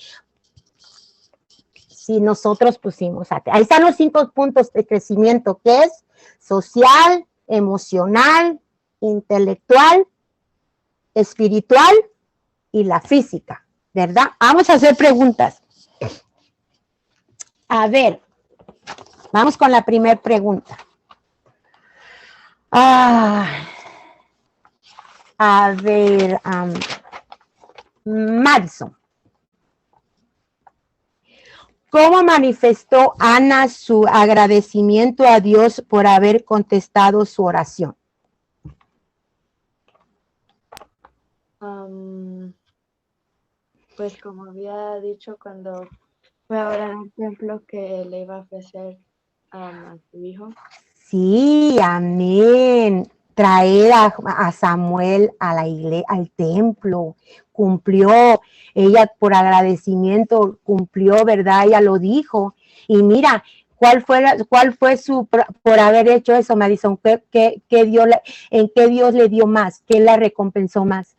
nosotros pusimos. Ahí están los 5 puntos de crecimiento, que es social, emocional, intelectual, espiritual y la física, ¿verdad? Vamos a hacer preguntas. A ver, vamos con la primera pregunta. A ver, Madison. ¿Cómo manifestó Ana su agradecimiento a Dios por haber contestado su oración? Pues como había dicho cuando fue a orar al templo que le iba a ofrecer a su hijo. Sí, amén. Traer a Samuel a la iglesia, al templo, cumplió, ella por agradecimiento cumplió, ¿verdad? Ella lo dijo. Y mira, ¿cuál fue su, por haber hecho eso, Madison? ¿En qué Dios le dio más? ¿Qué la recompensó más?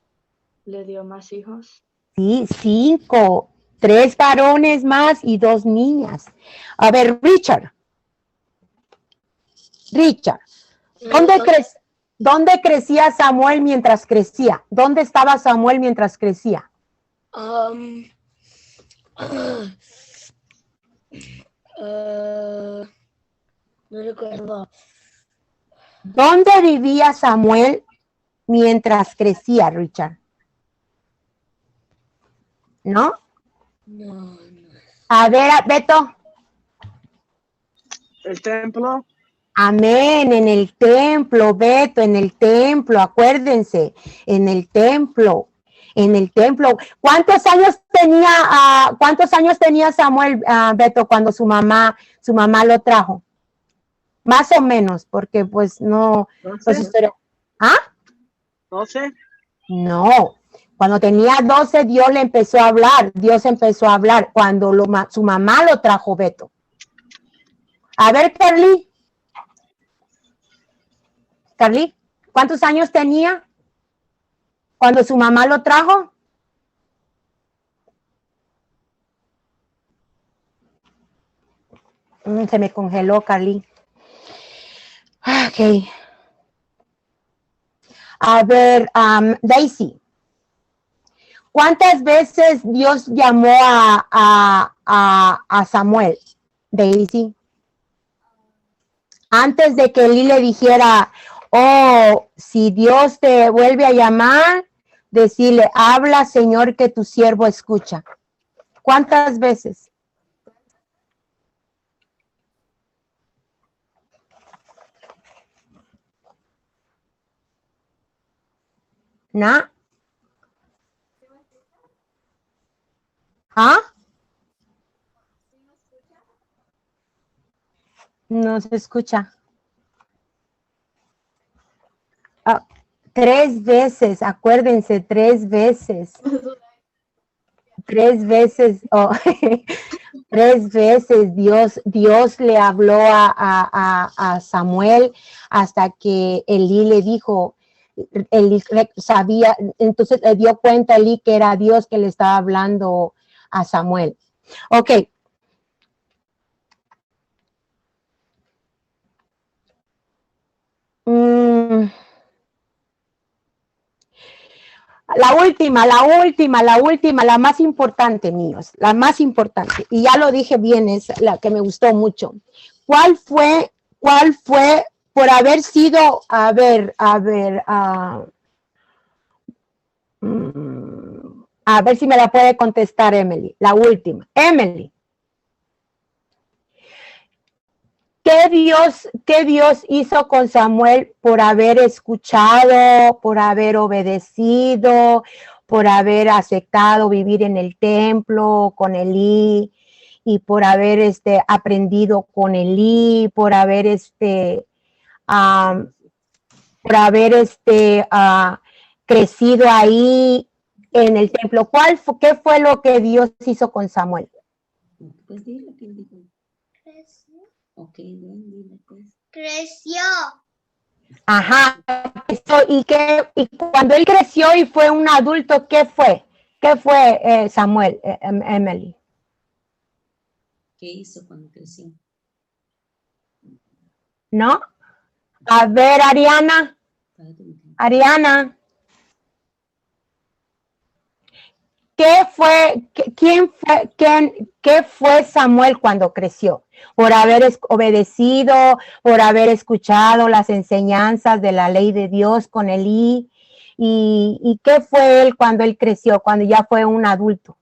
Le dio más hijos. Sí, 5, 3 varones más y 2 niñas. A ver, Richard, ¿dónde crecía Samuel mientras crecía? ¿Dónde estaba Samuel mientras crecía? No recuerdo. ¿Dónde vivía Samuel mientras crecía, Richard? ¿No? No. A ver, Beto. El templo. Amén, en el templo, Beto, en el templo, acuérdense, en el templo. ¿Cuántos años tenía Samuel, Beto, cuando su mamá lo trajo? Más o menos, porque pues no. 12. Pues historia. ¿Ah? 12. No. Cuando tenía 12, Dios empezó a hablar cuando su mamá lo trajo, Beto. A ver, Carly, ¿cuántos años tenía cuando su mamá lo trajo? Se me congeló, Carly. Ok. A ver, Daisy. ¿Cuántas veces Dios llamó a Samuel, Daisy? Antes de que Eli le dijera, si Dios te vuelve a llamar, decirle, habla, Señor, que tu siervo escucha. ¿Cuántas veces? ¿No? ¿Ah? No se escucha. 3 veces, acuérdense, 3 veces. 3 veces, 3 veces Dios le habló a Samuel hasta que Elí le dijo, Elí sabía, entonces le dio cuenta Elí que era Dios que le estaba hablando a Samuel. Ok. La más importante, niños, la más importante, y ya lo dije bien, es la que me gustó mucho. ¿Cuál fue por haber sido, a ver si me la puede contestar Emily, la última. Emily. ¿Qué Dios hizo con Samuel por haber escuchado, por haber obedecido, por haber aceptado vivir en el templo con Elí y por haber aprendido con Elí, por haber crecido ahí en el templo? ¿Qué fue lo que Dios hizo con Samuel? Pues dile que dijo. Ok, bien, dile pues. Creció. Ajá. Y cuando él creció y fue un adulto, ¿qué fue? ¿Qué fue Samuel, Emily? ¿Qué hizo cuando creció? ¿No? A ver, Ariana. Ariana. ¿Qué fue Samuel cuando creció? Por haber obedecido, por haber escuchado las enseñanzas de la ley de Dios con Elí. ¿Y qué fue él cuando él creció, cuando ya fue un adulto?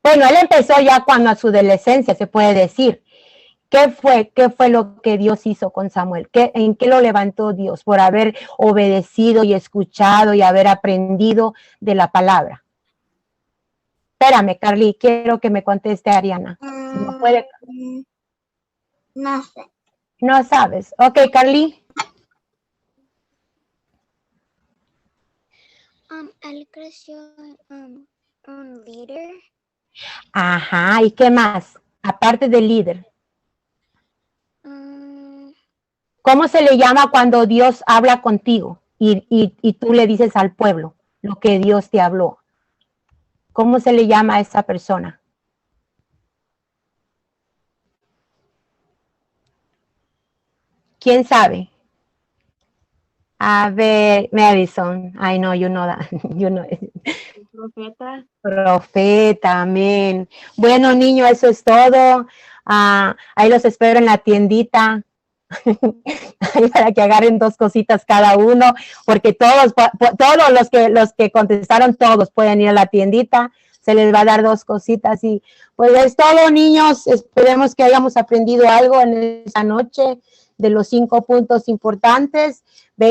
Bueno, él empezó ya cuando a su adolescencia, se puede decir. ¿Qué fue lo que Dios hizo con Samuel? ¿En qué lo levantó Dios? Por haber obedecido y escuchado y haber aprendido de la palabra. Espérame, Carly, quiero que me conteste Ariana. Si no puede. No sé. No sabes. Ok, Carly. Él creció un líder. Ajá, ¿y qué más? Aparte del líder. ¿Cómo se le llama cuando Dios habla contigo y tú le dices al pueblo lo que Dios te habló? ¿Cómo se le llama a esa persona? ¿Quién sabe? A ver, Madison. I know, you know that. You know. Profeta. Profeta, amén. Bueno, niño, eso es todo. Ahí los espero en la tiendita. Para que agarren 2 cositas cada uno, porque todos los que contestaron, todos pueden ir a la tiendita, se les va a dar 2 cositas y pues es todo, niños. Esperemos que hayamos aprendido algo en esta noche de los 5 puntos importantes.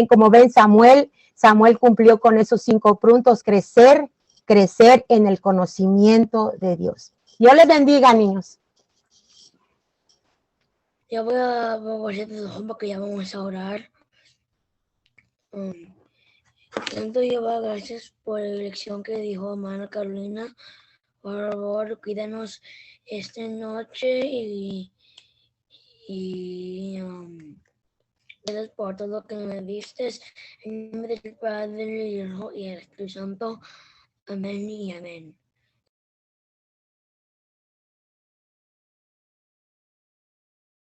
Como ven, Samuel cumplió con esos 5 puntos: crecer en el conocimiento de Dios. Dios les bendiga, niños. Ya voy a volver de porque ya vamos a orar. Tanto llevar gracias por la lección que dijo hermana Carolina. Por favor, cuídanos esta noche y gracias por todo lo que me diste. En nombre del Padre, el Hijo y el Espíritu Santo. Amén y amén.